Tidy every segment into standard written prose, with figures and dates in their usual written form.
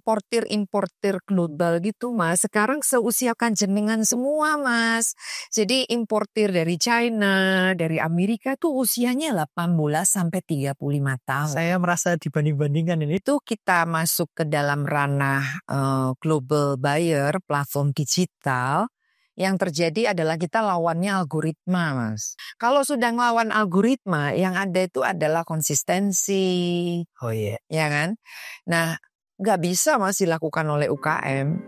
importir global gitu Mas. Sekarang seusia jenengan semua Mas. Jadi importir dari China, dari Amerika tuh usianya 18 sampai 35 tahun. Saya merasa dibanding-bandingkan ini. Itu kita masuk ke dalam ranah global buyer, platform digital. Yang terjadi adalah kita lawannya algoritma Mas. Kalau sudah ngelawan algoritma, yang ada itu adalah konsistensi. Oh iya. Ya kan? Nah, nggak bisa Mas dilakukan oleh UKM.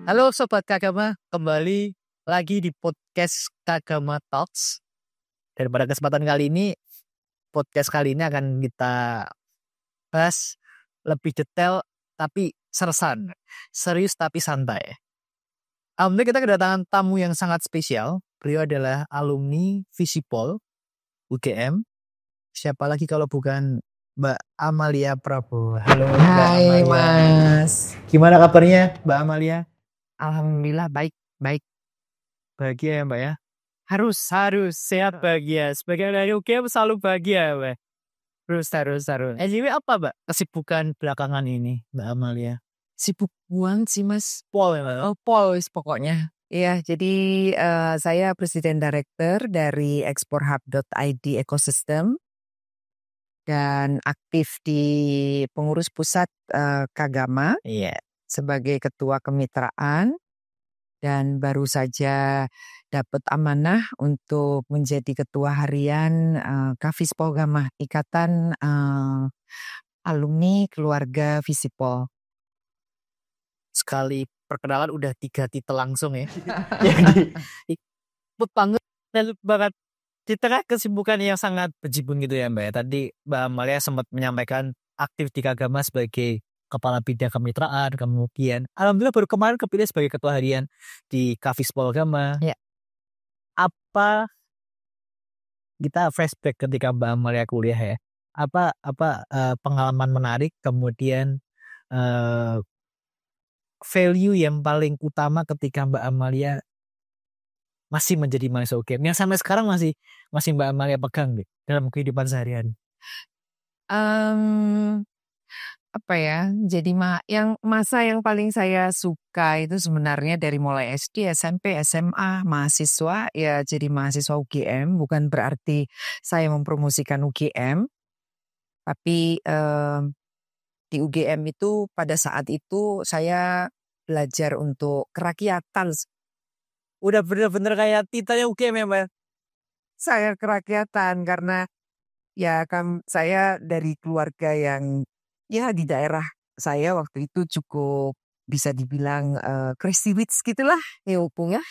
Halo Sobat Kagama, kembali lagi di podcast Kagama Talks. Dan pada kesempatan kali ini, podcast kali ini akan kita bahas lebih detail tapi sersan, serius tapi santai. Alhamdulillah kita kedatangan tamu yang sangat spesial. Beliau adalah alumni Visipol UGM. Siapa lagi kalau bukan Mbak Amalia Prabowo. Halo Mbak Hai Amalia. Mas. Gimana kabarnya Mbak Amalia? Alhamdulillah baik. Bahagia ya Mbak ya? Harus Sehat bahagia. Sebagai dari UGM selalu bahagia Mbak. harus. Anyway apa Mbak kesibukan belakangan ini Mbak Amalia? Sibuk buang sih Mas. Pol ya Mbak? Pol pokoknya. Iya, jadi saya Presiden Director dari exporthub.id Ecosystem dan aktif di pengurus pusat Kagama sebagai ketua kemitraan dan baru saja dapat amanah untuk menjadi ketua harian Kavispol Gama, Ikatan Alumni Keluarga Visipol. Sekali perkenalan udah 3 titel langsung ya. Jadi ikut banget di tengah kesibukan yang sangat bejibun gitu ya Mbak ya. Tadi Mbak Amalia sempat menyampaikan aktif di Kagama sebagai kepala bidang kemitraan, kemudian alhamdulillah baru kemarin kepilih sebagai ketua harian di Kavispol Gama. Ya. Apa kita flashback ketika Mbak Amalia kuliah ya? Apa pengalaman menarik, kemudian value yang paling utama ketika Mbak Amalia masih menjadi mahasiswa UGM yang sampai sekarang masih Mbak Amalia pegang deh dalam kehidupan sehari-hari? Apa ya? Jadi masa yang paling saya suka itu sebenarnya dari mulai SD, SMP, SMA, mahasiswa ya jadi mahasiswa UGM. Bukan berarti saya mempromosikan UGM, tapi di UGM itu pada saat itu saya belajar untuk kerakyatan. Udah bener-bener kayak titanya UGM ya Mbak? Saya kerakyatan karena ya kan saya dari keluarga yang ya di daerah saya waktu itu cukup bisa dibilang crazy rich gitulah ya hukumnya.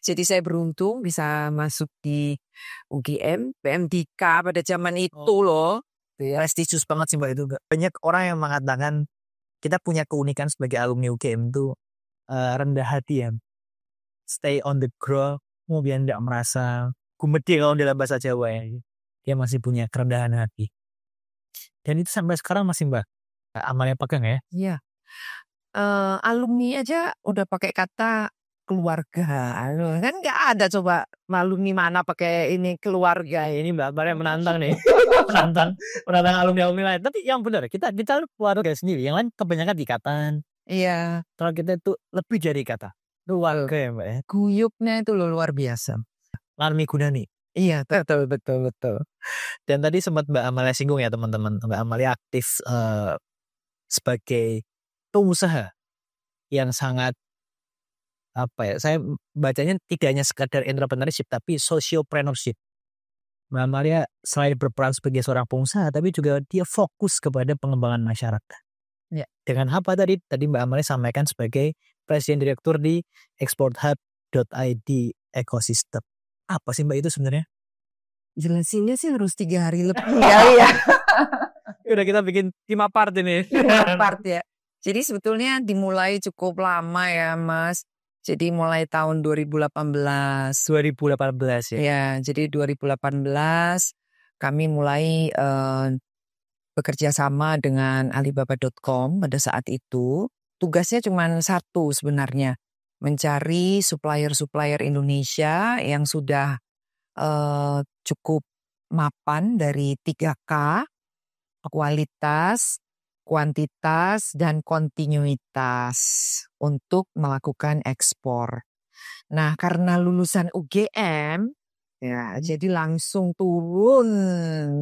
Jadi saya beruntung bisa masuk di UGM, PMDK pada zaman itu loh. Prestisius banget sih Mbak itu. Banyak orang yang mengatakan kita punya keunikan sebagai alumni UGM itu rendah hati ya. Stay on the ground, kemudian tidak merasa gumedi kalau dalam bahasa Jawa ya. Dia masih punya kerendahan hati. Dan itu sampai sekarang masih Mbak Amalia pegang ya? Iya. Alumni aja udah pakai kata keluarga. Kan nggak ada coba alumni mana pakai ini keluarga. Ini Mbak Amalia menantang nih. menantang alumni lain. Tapi yang benar kita keluarga sendiri. Yang lain kebanyakan ikatan. Iya. Kalau kita itu lebih dari kata. Keluarga ya Mbak ya. Guyupnya itu luar biasa. Larmi Gunani. Iya, betul. Dan tadi sempat Mbak Amalia singgung ya teman-teman. Mbak Amalia aktif sebagai pengusaha yang sangat saya bacanya tidak hanya sekadar entrepreneurship tapi sociopreneurship. Mbak Amalia selain berperan sebagai seorang pengusaha tapi juga dia fokus kepada pengembangan masyarakat. Ya. Dengan apa tadi Mbak Amalia sampaikan sebagai presiden direktur di exporthub.id Ecosystem. Apa sih Mbak itu sebenarnya? Jelasinnya sih harus 3 hari lebih kali ya. Udah kita bikin 5 part ini. 5 part ya. Jadi sebetulnya dimulai cukup lama ya Mas. Jadi mulai tahun 2018. 2018 ya? Ya, jadi 2018 kami mulai bekerja sama dengan Alibaba.com pada saat itu. Tugasnya cuma satu sebenarnya. Mencari supplier-supplier Indonesia yang sudah cukup mapan dari 3K, kualitas, kuantitas, dan kontinuitas untuk melakukan ekspor. Nah, karena lulusan UGM, ya, jadi langsung turun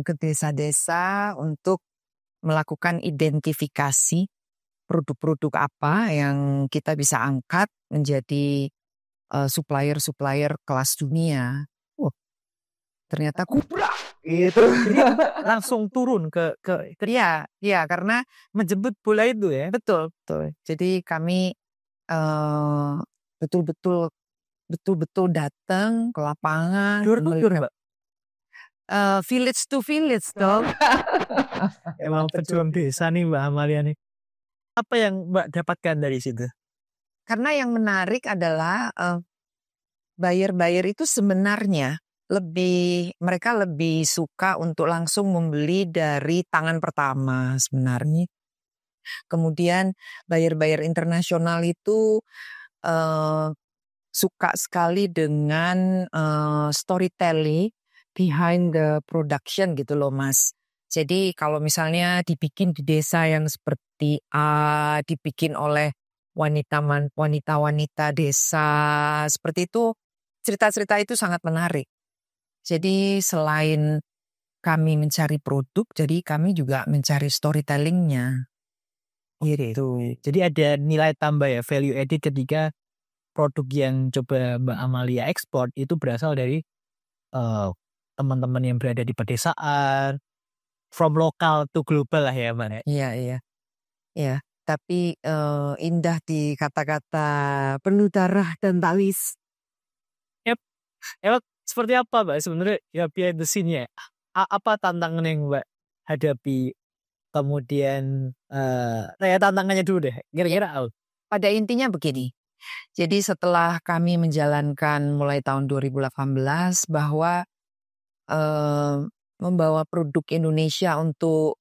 ke desa-desa untuk melakukan identifikasi produk-produk apa yang kita bisa angkat menjadi supplier-supplier kelas dunia. Ternyata kubra gitu. Jadi langsung turun ke Iya, karena menjemput bola itu ya. betul. Jadi kami betul-betul datang ke lapangan, Door to door, Mbak. village to village dong. Emang pejuang desa nih Mbak Amalia nih. Apa yang Mbak dapatkan dari situ? Karena yang menarik adalah buyer-buyer itu sebenarnya mereka lebih suka untuk langsung membeli dari tangan pertama sebenarnya. Kemudian buyer-buyer internasional itu suka sekali dengan storytelling behind the production gitu loh Mas. Jadi kalau misalnya dibikin di desa yang seperti A, dibikin oleh wanita-wanita desa seperti itu, cerita-cerita itu sangat menarik. Jadi selain kami mencari produk, jadi kami juga mencari storytellingnya. Gitu. Jadi ada nilai tambah ya, value added ketika produk yang coba Mbak Amalia ekspor itu berasal dari teman-teman yang berada di pedesaan, from lokal to global lah ya Mbak. Iya. Tapi indah di kata-kata penuh darah dan tangis. Yep. Emang seperti apa Mbak sebenarnya ya behind the scene-nya? Apa tantangan yang Mbak hadapi? Kemudian tantangannya dulu deh. Kira-kira Pada intinya begini. Jadi setelah kami menjalankan mulai tahun 2018 bahwa membawa produk Indonesia untuk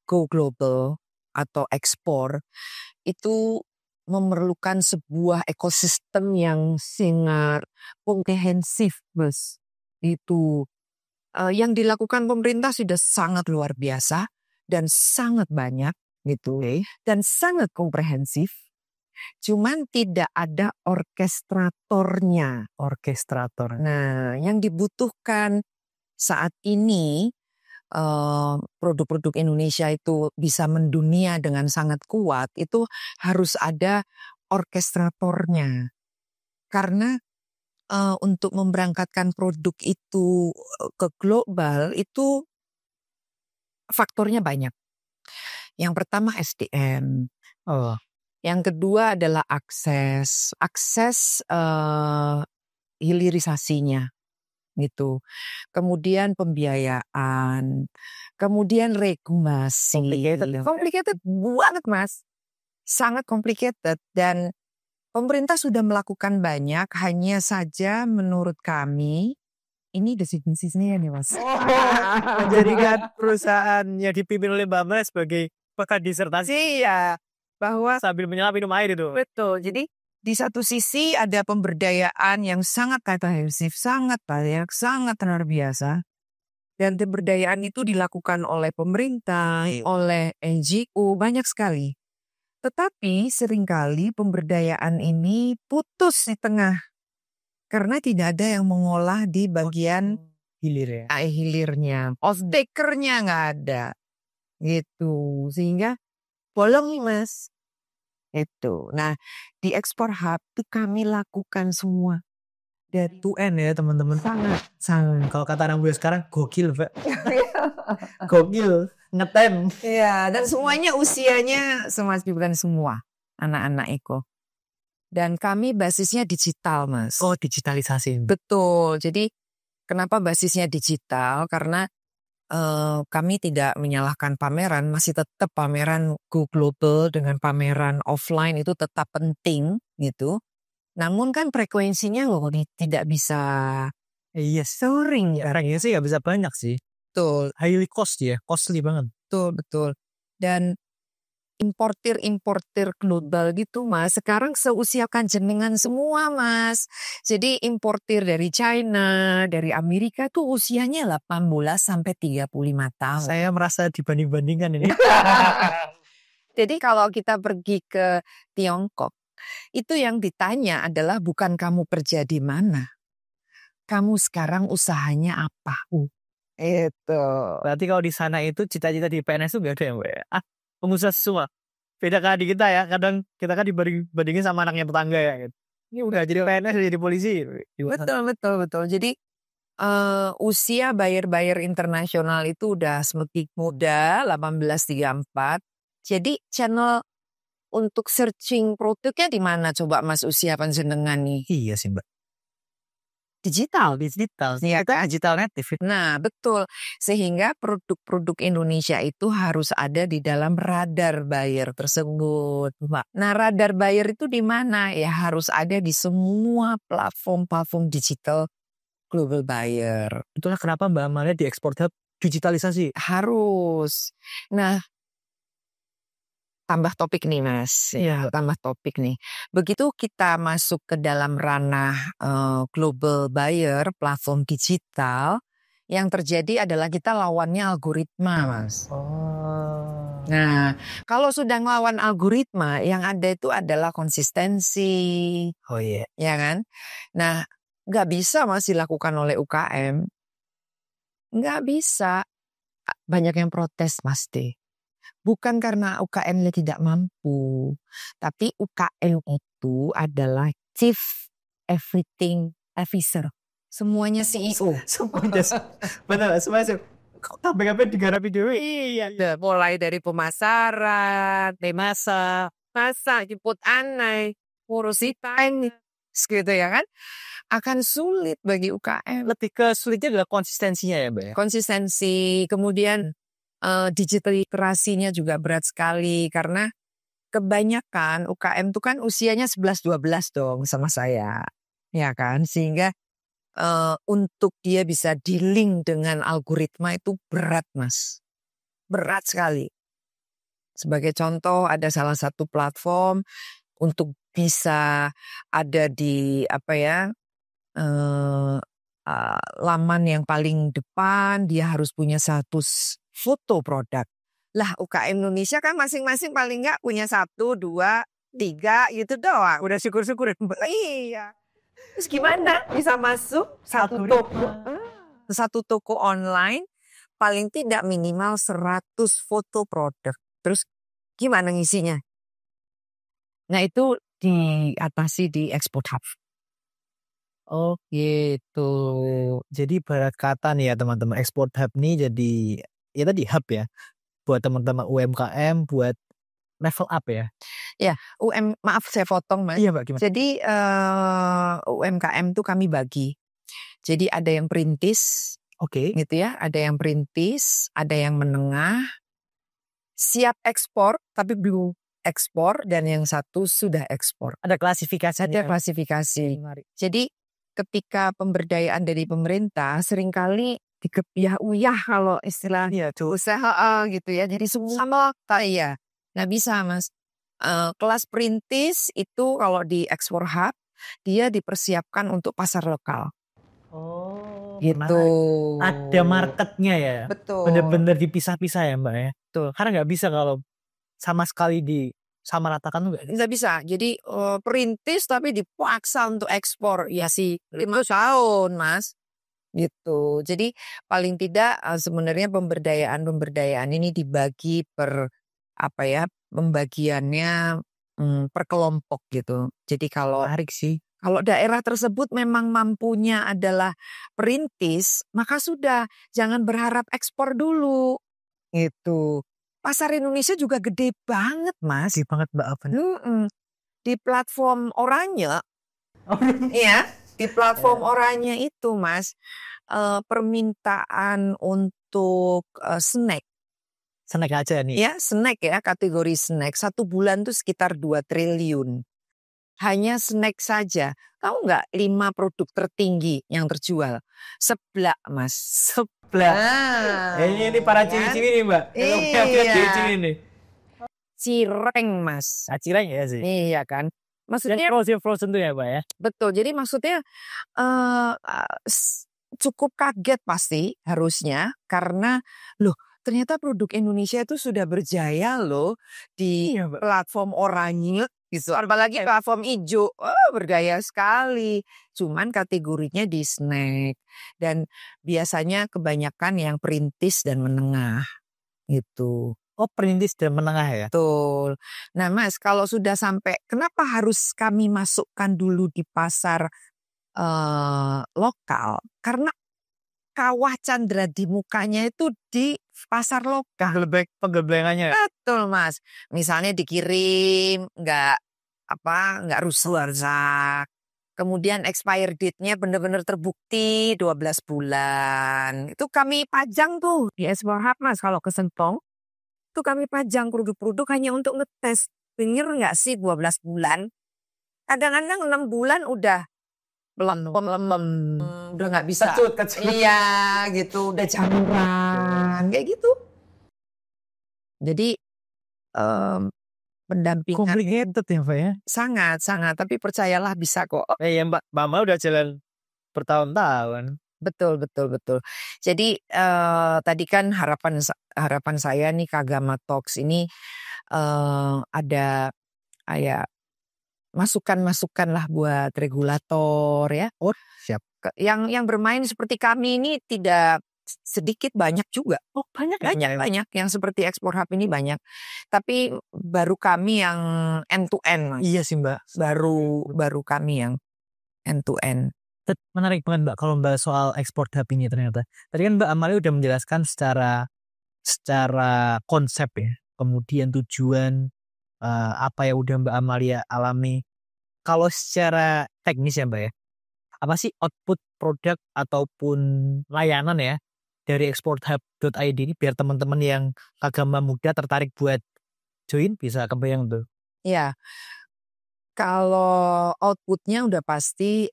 go global atau ekspor itu memerlukan sebuah ekosistem yang sangat komprehensif, Mas. Itu yang dilakukan pemerintah sudah sangat luar biasa dan sangat banyak gitu, dan sangat komprehensif. Cuman tidak ada orkestratornya. orkestrator. Nah, yang dibutuhkan saat ini produk-produk Indonesia itu bisa mendunia dengan sangat kuat, itu harus ada orkestratornya. Karena untuk memberangkatkan produk itu ke global itu faktornya banyak. Yang pertama SDM. Yang kedua adalah akses hilirisasinya gitu. Kemudian pembiayaan, kemudian regulasi. Complicated banget Mas. Sangat complicated dan pemerintah sudah melakukan banyak, hanya saja menurut kami ini desinisinya nih Mas. Menjadikan perusahaan yang dipimpin oleh Mbak Amalia sebagai pakar disertasi ya, bahwa sambil menyelam minum air itu. betul. Jadi di satu sisi ada pemberdayaan yang sangat komprehensif, sangat banyak, sangat luar biasa. Dan pemberdayaan itu dilakukan oleh pemerintah, oleh NGO, banyak sekali. Tetapi seringkali pemberdayaan ini putus di tengah. Karena tidak ada yang mengolah di bagian hilir ya. hilirnya. Off-takernya nggak ada. Gitu. Sehingga bolong nih Mas. Itu. Nah, di Ekspor Hub itu kami lakukan semua. Dari 2N ya teman-teman. Sangat. Kalau kata anak gue sekarang gokil Pak. Gokil. Ngetem. Iya, dan semuanya usianya bukan semua anak-anak Eko. Dan kami basisnya digital Mas. Oh, digitalisasi. Betul. Jadi kenapa basisnya digital? Karena kami tidak menyalahkan pameran, masih tetap pameran go global dengan pameran offline itu tetap penting gitu. Namun kan frekuensinya tidak bisa sering ya. Sekarang sih nggak bisa banyak sih. Betul. Highly cost ya, costly banget. Betul. Dan importir global gitu Mas. Sekarang seusia kanjenengan semua Mas. Jadi importir dari China, dari Amerika tuh usianya 18 sampai 35 tahun. Saya merasa dibanding-bandingkan ini. Jadi kalau kita pergi ke Tiongkok, itu yang ditanya adalah bukan kamu kerja di mana. Kamu sekarang usahanya apa? Itu. Berarti kalau di sana itu cita-cita di PNS itu gak ada ya Mbak ya? Pengusaha semua. Beda kan di kita ya, kadang kita kan dibandingin sama anaknya tetangga ya. Gitu. Ini udah jadi PNS, udah jadi polisi. Betul. Jadi usia buyer internasional itu udah semakin muda, 1834. Jadi channel untuk searching produknya di mana coba Mas usia panjenengan nih? Iya sih Mbak. Digital. Ya, kita digital native. Nah betul, sehingga produk-produk Indonesia itu harus ada di dalam radar buyer tersebut. Nah radar buyer itu di mana? Ya harus ada di semua platform digital global buyer. Itulah kenapa Mbak Amalia di Export Hub digitalisasi. Harus. Nah tambah topik nih Mas, ya tambah topik nih. Begitu kita masuk ke dalam ranah global buyer, platform digital, yang terjadi adalah kita lawannya algoritma Mas. Nah, kalau sudah ngelawan algoritma, yang ada itu adalah konsistensi. Oh iya. Ya kan? Nah, nggak bisa Mas dilakukan oleh UKM. Nggak bisa. Banyak yang protes pasti. Bukan karena UKM-nya tidak mampu, tapi UKM itu adalah Chief Everything Officer. Semuanya CEO. Semuanya. Benar, semuanya. Kabeh digarapi dhewe. Iya. Mulai dari pemasaran, masak, jemput anak, ngurusi finance, gitu ya kan. Akan sulit bagi UKM. Lebih ke sulitnya adalah konsistensinya ya Mbak ya? Konsistensi, kemudian digital literasinya juga berat sekali karena kebanyakan UKM itu kan usianya 11-12 dong sama saya. Ya kan? Sehingga untuk dia bisa dealing dengan algoritma itu berat Mas. Berat sekali. Sebagai contoh ada salah satu platform untuk bisa ada di laman yang paling depan, dia harus punya satu foto produk. Lah UKM Indonesia kan masing-masing paling nggak punya 1, 2, 3 gitu doang. Udah syukur-syukur. Iya. Terus gimana bisa masuk satu toko online paling tidak minimal 100 foto produk. Terus gimana ngisinya? Nah itu diatasi di Export Hub. Oh gitu. Jadi ibarat kata nih ya teman-teman, Export Hub nih jadi ya tadi hub ya buat teman-teman UMKM buat level up ya. Ya, maaf saya potong Mas. Iya Mbak, gimana? Jadi UMKM tuh kami bagi. Jadi ada yang perintis, gitu ya, ada yang perintis, ada yang menengah, siap ekspor tapi belum ekspor, dan yang satu sudah ekspor. Ada klasifikasi. Ada klasifikasi. Jadi ketika pemberdayaan dari pemerintah seringkali dikepiah-uyah kalau istilahnya usaha gitu ya. Jadi semua ya nggak bisa Mas. Kelas perintis itu kalau di Export Hub dia dipersiapkan untuk pasar lokal. Oh, gitu. Ada marketnya ya. Betul. Bener-bener dipisah-pisah ya Mbak ya. Betul. Karena nggak bisa kalau sama sekali disamaratakan nggak bisa. Jadi perintis tapi dipaksa untuk ekspor ya sih 5 tahun Mas. Gitu. Jadi paling tidak sebenarnya pemberdayaan ini dibagi per pembagiannya per kelompok gitu. Jadi kalau daerah tersebut memang mampunya adalah perintis, maka sudah jangan berharap ekspor dulu. Gitu. Pasar Indonesia juga gede banget Mas. Gede banget Mbak Avan. Di platform Oranye. Iya, di platform Oranye itu Mas, permintaan untuk snack. Snack aja nih. Ya, snack ya, kategori snack. 1 bulan tuh sekitar 2 triliun. Hanya snack saja. Tahu nggak 5 produk tertinggi yang terjual? Seblak Mas. Seblak. Ini para ciwi-ciwi nih Mbak. Iya. Ciwi-ciwi nih. cireng, Mas. Cireng ya sih. Iya kan. Maksudnya frozen tuh ya Mbak ya. betul. Jadi maksudnya cukup kaget pasti harusnya karena loh ternyata produk Indonesia itu sudah berjaya loh di platform oranye gitu. Apalagi platform hijau, bergaya sekali. Cuman kategorinya di snack dan biasanya kebanyakan yang perintis dan menengah gitu. Oh, perintis dan menengah ya. Betul. Nah Mas, kalau sudah sampai, kenapa harus kami masukkan dulu di pasar lokal? Karena kawah Chandra di mukanya itu di pasar lokal. Penggebelangannya. Betul Mas. Misalnya dikirim nggak rusak. Kemudian expire date-nya benar-benar terbukti 12 bulan. Itu kami pajang tuh di Export Hub Mas kalau ke Sentong. Itu kami pajang produk-produk hanya untuk ngetes. Bener nggak sih 12 bulan? Kadang-kadang 6 bulan udah belum udah nggak bisa. Kecut. Iya gitu, udah jamuran kayak gitu. Jadi pendampingan complicated ya Mbak ya. sangat, tapi percayalah bisa kok. Ya Mbak Mama udah jalan bertahun-tahun. Betul. Jadi tadi kan harapan saya nih Kagama Talks ini ada kayak masukan lah buat regulator ya. Oh, siap. Yang bermain seperti kami ini tidak sedikit, banyak juga. Oh, banyak yang seperti Export Hub ini banyak. Tapi baru kami yang end to end. Iya sih Mbak. Baru kami yang end to end. Menarik banget Mbak kalau Mbak soal Export Hub ini ternyata. Tadi kan Mbak Amalia udah menjelaskan secara konsep ya. Kemudian tujuan apa yang udah Mbak Amalia alami. Kalau secara teknis ya Mbak ya. Apa sih output produk ataupun layanan ya dari exporthub.id ini biar teman-teman yang agama muda tertarik buat join bisa kebayang tuh. Iya. Kalau outputnya udah pasti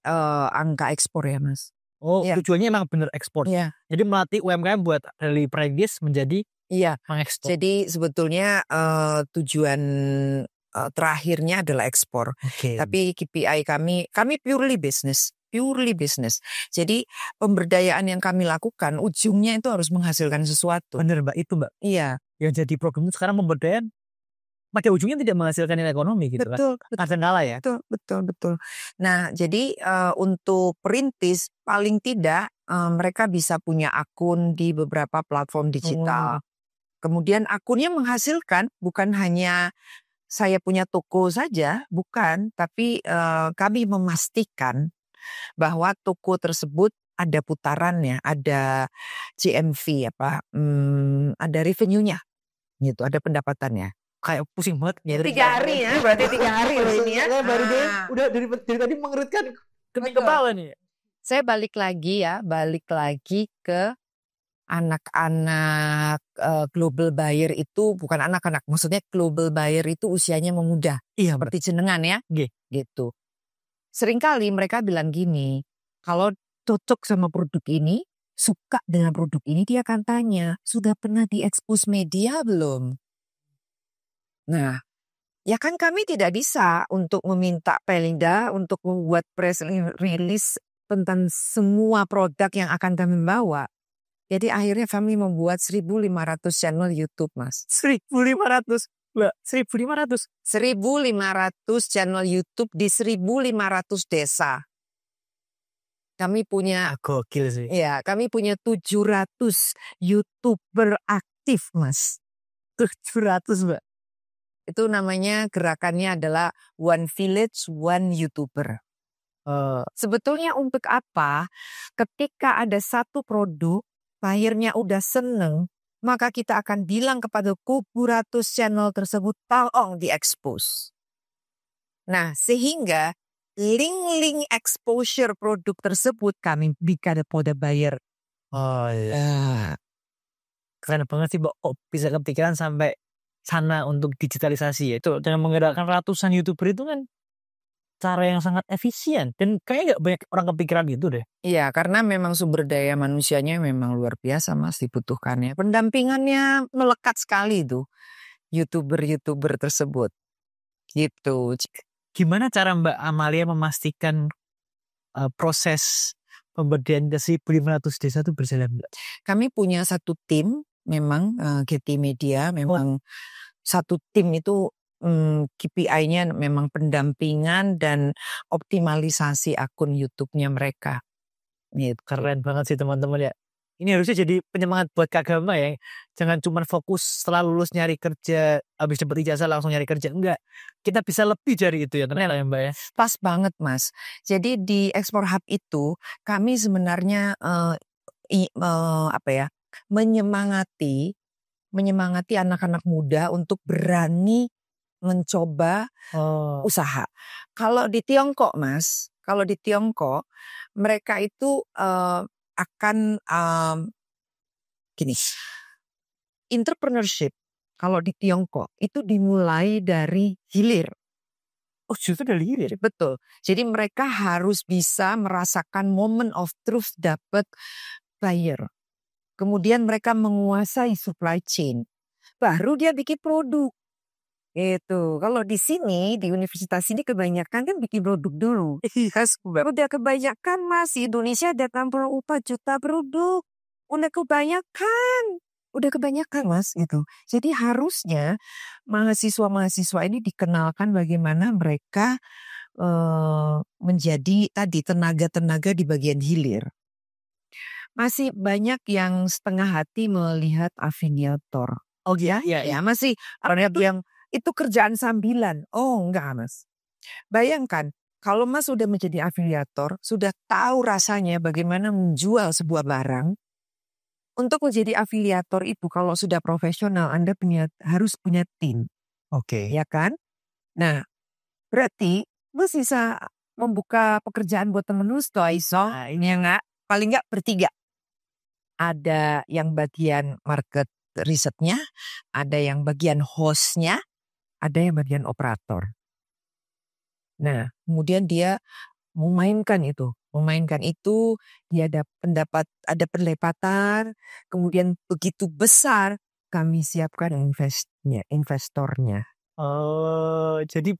angka ekspor ya Mas. Oh, ya. Tujuannya emang bener ekspor. Iya. Jadi melatih UMKM buat dari perintis menjadi mengekspor. Jadi sebetulnya tujuan terakhirnya adalah ekspor. Okay. Tapi KPI kami purely business. Jadi pemberdayaan yang kami lakukan ujungnya itu harus menghasilkan sesuatu. Bener Mbak, itu Mbak. Iya. Yang jadi problem sekarang pemberdayaan pada ujungnya tidak menghasilkan nilai ekonomi gitu betul, kan. Kadang kalah ya. Betul. Nah, jadi untuk perintis paling tidak mereka bisa punya akun di beberapa platform digital. Kemudian akunnya menghasilkan bukan hanya saya punya toko saja, bukan, tapi kami memastikan bahwa toko tersebut ada putarannya, ada GMV ada revenue-nya, gitu, ada pendapatannya. Kayak pusing banget ya. 3 hari ya, berarti 3 hari loh ini ya. Baru deh, udah dari tadi mengeritkan kepala nih. Saya balik lagi ke anak-anak global buyer itu, bukan anak-anak, maksudnya global buyer itu usianya memuda. Iya, seperti jenengan ya. Gitu. Seringkali mereka bilang gini, kalau cocok sama produk ini, suka dengan produk ini, dia akan tanya, sudah pernah diekspos media belum? Nah, ya kan kami tidak bisa untuk meminta Pelinda untuk membuat press release tentang semua produk yang akan kami bawa. Jadi akhirnya kami membuat 1.500 channel YouTube, Mas. 1.500? Mbak, 1.500? 1.500 channel YouTube di 1.500 desa. Kami punya... gokil sih. Iya, kami punya 700 YouTuber aktif, Mas. 700, Mbak. Itu namanya, gerakannya adalah One Village, One YouTuber. Sebetulnya untuk apa? Ketika ada satu produk, buyernya udah seneng, maka kita akan bilang kepada 700 channel tersebut, tolong diekspos. Nah, sehingga link-link exposure produk tersebut kami berikan kepada buyer. Oh iya. Keren banget sih, Mbak. Oh, bisa kepikiran sampai sana untuk digitalisasi ya. Itu dengan menggerakkan ratusan YouTuber itu kan cara yang sangat efisien. Dan kayaknya gak banyak orang kepikiran gitu deh. Iya, karena memang sumber daya manusianya memang luar biasa, Mas, dibutuhkannya. Pendampingannya melekat sekali itu. YouTuber tersebut. Gitu. Gimana cara Mbak Amalia memastikan proses pemberdayaan 1.500 desa itu berjalan, Mbak? Kami punya satu tim, memang Getty Media, memang satu tim itu KPI-nya memang pendampingan dan optimalisasi akun YouTube-nya mereka. Gitu. Keren banget sih teman-teman ya. Ini harusnya jadi penyemangat buat Kagama ya. Jangan cuma fokus setelah lulus nyari kerja, habis dapat ijazah langsung nyari kerja. Enggak. Kita bisa lebih dari itu ya. Kenapa ya Mbak ya? Pas banget Mas. Jadi di Explore Hub itu kami sebenarnya menyemangati anak-anak muda untuk berani mencoba usaha. Kalau di Tiongkok Mas, mereka itu akan gini, entrepreneurship kalau di Tiongkok itu dimulai dari hilir. Oh justru dari hilir? Betul. Jadi mereka harus bisa merasakan moment of truth dapat buyer. Kemudian mereka menguasai supply chain. Baru dia bikin produk. Gitu. Kalau di sini, di universitas ini kebanyakan kan bikin produk dulu. Udah kebanyakan Mas, Indonesia ada 64 juta produk. Udah kebanyakan Mas gitu. Jadi harusnya mahasiswa-mahasiswa ini dikenalkan bagaimana mereka menjadi tadi tenaga-tenaga di bagian hilir. Masih banyak yang setengah hati melihat afiliator. Oh iya? Ya masih yang itu kerjaan sambilan. Oh enggak Mas. Bayangkan kalau Mas sudah menjadi afiliator, sudah tahu rasanya bagaimana menjual sebuah barang. Untuk menjadi afiliator itu kalau sudah profesional Anda harus punya tim. Oke. Ya kan? Nah, berarti Mas bisa membuka pekerjaan buat temen lu iso. Ini enggak, paling enggak bertiga. Ada yang bagian market risetnya, ada yang bagian hostnya, ada yang bagian operator. Nah, kemudian dia memainkan itu, dia ada pendapatan, kemudian begitu besar kami siapkan investornya. Oh, jadi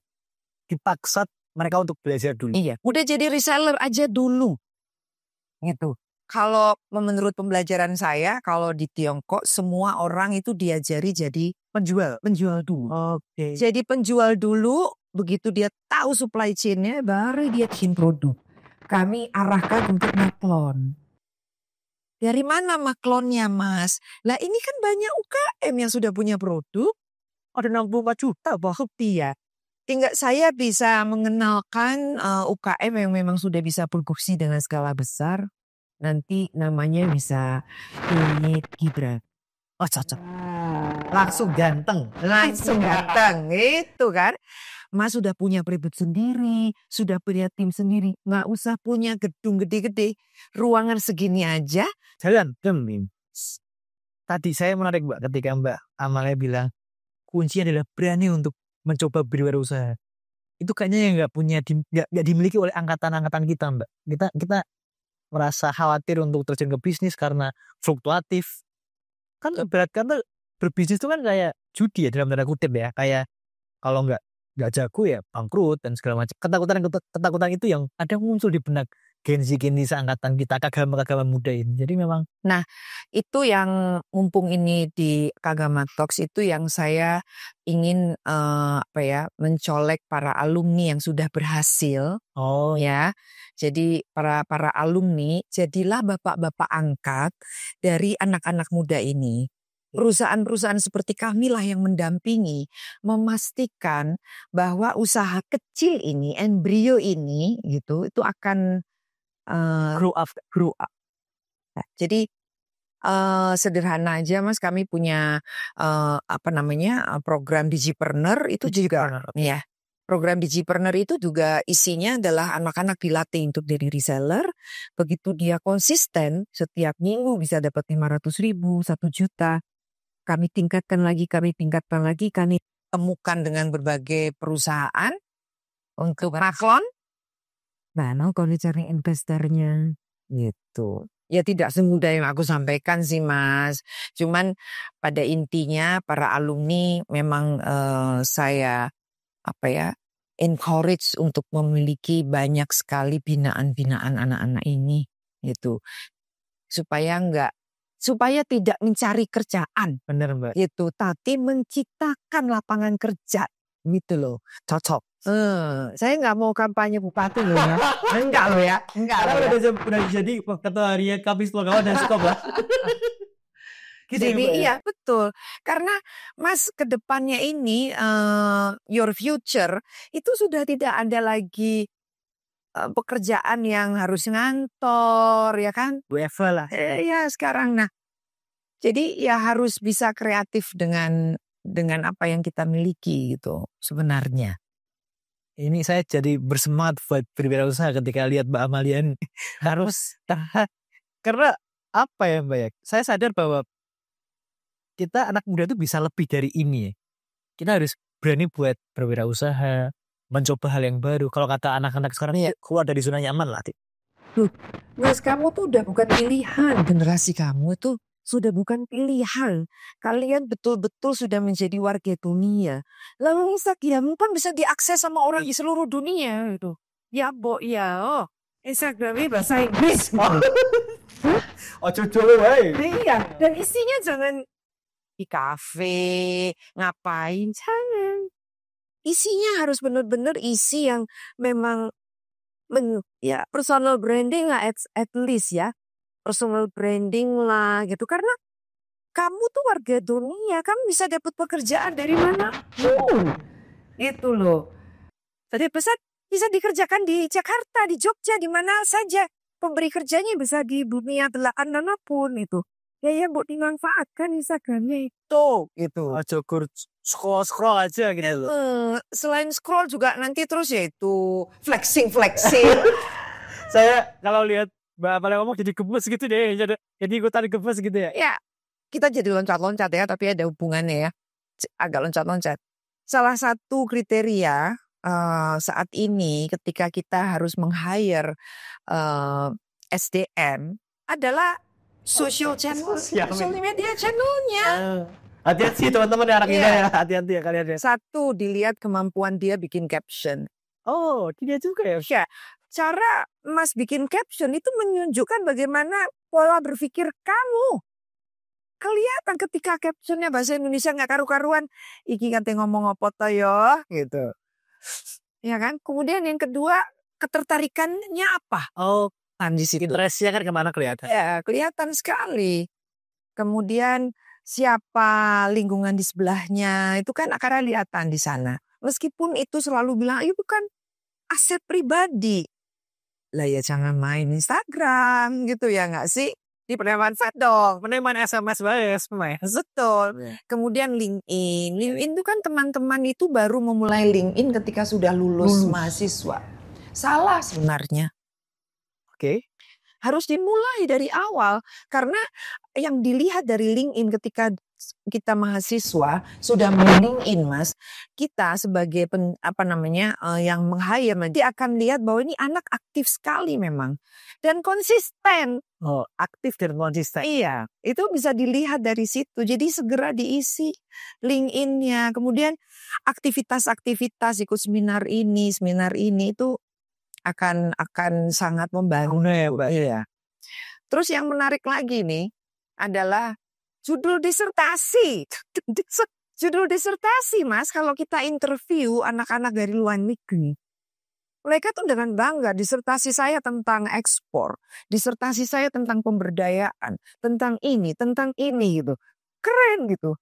dipaksa mereka untuk belajar dulu. Iya, udah jadi reseller aja dulu. Gitu. Kalau menurut pembelajaran saya, kalau di Tiongkok semua orang itu diajari jadi penjual dulu. Oke. Jadi penjual dulu, begitu dia tahu supply chain-nya, baru dia bikin produk. Kami arahkan untuk maklon. Dari mana maklonnya Mas? Lah ini kan banyak UKM yang sudah punya produk. Ada 64 juta bukti ya. Tinggal saya bisa mengenalkan UKM yang memang sudah bisa produksi dengan skala besar. Nanti namanya bisa Gibran. Oh cocok. Langsung ganteng. Itu kan. Mas sudah punya pribadi sendiri, sudah punya tim sendiri. Nggak usah punya gedung gede-gede. Ruangan segini aja. Jalan. Tadi saya menarik Mbak ketika Mbak Amalia bilang kunci adalah berani untuk mencoba berwirausaha. Itu kayaknya yang nggak dimiliki oleh angkatan-angkatan kita Mbak. Kita merasa khawatir untuk terjun ke bisnis karena fluktuatif. Kan berat kata berbisnis itu kan kayak judi ya dalam tanda kutip ya. Kayak kalau nggak jago ya bangkrut dan segala macam. Ketakutan itu yang ada muncul di benak Gen Z seangkatan kita, Kagama muda ini. Jadi memang. Nah itu yang mumpung ini di Kagama Talks itu yang saya ingin mencolek para alumni yang sudah berhasil. Oh ya. Jadi para alumni jadilah bapak-bapak angkat dari anak-anak muda ini. Perusahaan-perusahaan seperti kami lah yang mendampingi, memastikan bahwa usaha kecil ini, embrio ini gitu, itu akan grow up. Nah, jadi sederhana aja Mas, kami punya program Digipreneur itu juga ya. Program Digipreneur itu juga isinya adalah anak-anak dilatih untuk jadi reseller. Begitu dia konsisten, setiap minggu bisa dapat 500.000, 1 juta. Kami tingkatkan lagi, kami temukan dengan berbagai perusahaan untuk maklon. Nah, kalau cari investornya gitu. Ya tidak semudah yang aku sampaikan sih Mas. Cuman pada intinya para alumni memang saya encourage untuk memiliki banyak sekali binaan-binaan anak-anak ini gitu. Supaya tidak mencari kerjaan. Bener Mbak. Gitu, tapi menciptakan lapangan kerja gitu loh. Cocok. Saya nggak mau kampanye bupati loh ya. Enggak loh ya. Enggak Karena loh ya. udah jadi ketua harian Kamis Lokawan dan Skop lah. Gitu ya, Jadi Mbak, ya? iya betul. Karena Mas ke depannya ini your future itu sudah tidak ada lagi pekerjaan yang harus ngantor ya kan. WFH lah. Ya sekarang jadi ya harus bisa kreatif dengan apa yang kita miliki gitu sebenarnya. Ini saya jadi bersemangat buat berwirausaha ketika lihat Mbak Amalia ini. Harus karena apa ya Mbak ya? Saya sadar bahwa kita anak muda itu bisa lebih dari ini ya. Kita harus berani buat berwirausaha, mencoba hal yang baru. Kalau kata anak-anak sekarang ya keluar dari zona nyaman lah. Mas, kamu tuh udah bukan pilihan. Generasi kamu tuh sudah bukan pilihan. Kalian betul-betul sudah menjadi warga dunia. Lalu Instagram kan bisa diakses sama orang di seluruh dunia gitu. Ya, Instagramnya bahasa Inggris. Oh, dulu wae. Iya, dan isinya jangan di kafe, ngapain, jangan. Isinya harus benar-benar isi yang memang personal branding lah at least ya. Personal branding lah gitu. Karena kamu tuh warga dunia, kamu bisa dapat pekerjaan dari mana? Gitu loh. Jadi bisa dikerjakan di Jakarta, di Jogja, di mana saja. Pemberi kerjanya bisa di dunia belahan manapun itu. Ya buat dimanfaatkan Instagramnya itu gitu. Cukur scroll aja gitu. Selain scroll juga nanti terus ya itu flexing. Saya kalau lihat Mbak Amalia ngomong jadi gemes gitu deh. Jadi ikutan gemes gitu ya. Ya, kita jadi loncat-loncat ya, tapi ada hubungannya ya. Agak loncat-loncat. Salah satu kriteria saat ini ketika kita harus meng-hire SDM adalah social media channelnya. Hati-hati teman-teman ya anak kita ya. Hati-hati ya kalian ya. Satu, dilihat kemampuan dia bikin caption. Oh, dia juga ya. Ya, cara Mas bikin caption itu menunjukkan bagaimana pola berpikir kamu. Kelihatan ketika captionnya bahasa Indonesia nggak karu-karuan. Iki kate ngomong apa to yo gitu. Ya kan? Kemudian yang kedua, ketertarikannya apa? Oh, di situ. Interestnya kan kemana kelihatan? Ya, kelihatan sekali. Kemudian siapa lingkungan di sebelahnya, itu kan akan kelihatan di sana. Meskipun itu selalu bilang, itu kan aset pribadi. Lah ya jangan main Instagram gitu ya nggak sih? Di manfaat dong. Meneman SMS bias, Betul. Kemudian LinkedIn. LinkedIn itu kan teman-teman itu baru memulai LinkedIn ketika sudah lulus mahasiswa. Salah sebenarnya. Oke. Harus dimulai dari awal. Karena yang dilihat dari LinkedIn ketika kita mahasiswa sudah LinkedIn Mas, kita sebagai yang meng-hire dia akan lihat bahwa ini anak aktif sekali memang dan konsisten. Oh, aktif dan konsisten. Iya, itu bisa dilihat dari situ. Jadi segera diisi LinkedIn-nya. Kemudian aktivitas-aktivitas ikut seminar ini itu akan sangat membangun ya, Mbak. Iya. Terus yang menarik lagi nih adalah judul disertasi. Judul disertasi, Mas, kalau kita interview anak-anak dari luar negeri. Mereka tuh dengan bangga, disertasi saya tentang ekspor, disertasi saya tentang pemberdayaan, tentang ini gitu. Keren gitu.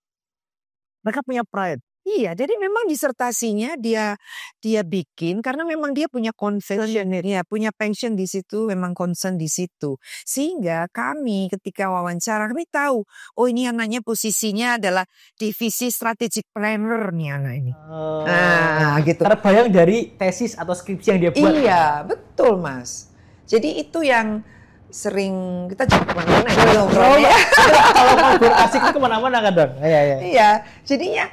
Mereka punya pride. Iya, jadi memang disertasinya dia bikin karena memang dia punya concern, ya, punya passion di situ, memang concern di situ. Sehingga kami ketika wawancara kami tahu, oh ini anaknya posisinya adalah divisi strategic planner nih anak ini. Gitu. Terbayang dari tesis atau skripsi yang dia buat. Iya, betul Mas. Jadi itu yang sering kita juga kemana-mana ya. Kalau ngobrol asik itu kemana-mana kan dong. Iya, jadinya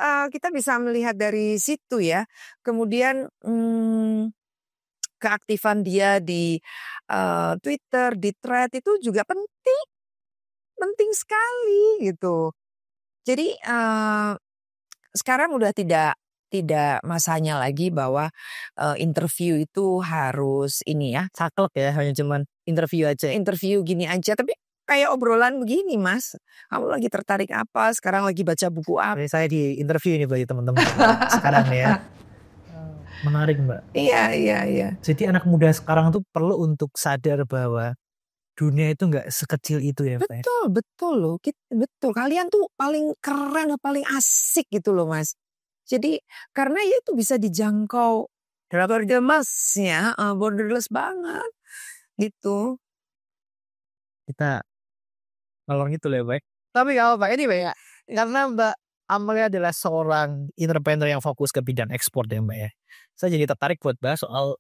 kita bisa melihat dari situ ya. Kemudian keaktifan dia di Twitter, di thread itu juga penting sekali gitu. Jadi sekarang udah tidak masanya lagi bahwa interview itu harus ini ya, Saklek ya, hanya cuman interview aja. interview gini aja, tapi kayak obrolan begini Mas. Kamu lagi tertarik apa? Sekarang lagi baca buku apa? Saya di interview ini bagi teman-teman sekarang nih ya. Menarik Mbak. Iya. Jadi anak muda sekarang tuh perlu untuk sadar bahwa dunia itu nggak sekecil itu ya Mbak. Betul loh. Betul. Kalian tuh paling keren, paling asik gitu loh Mas. Jadi karena ya itu bisa dijangkau borderless-nya, borderless banget gitu. Kita nolong itu lah Mbak. Tapi kalau Mbak ini Mbak ya, karena Mbak Amalia adalah seorang entrepreneur yang fokus ke bidang ekspor ya Mbak ya. Saya jadi tertarik buat bahas soal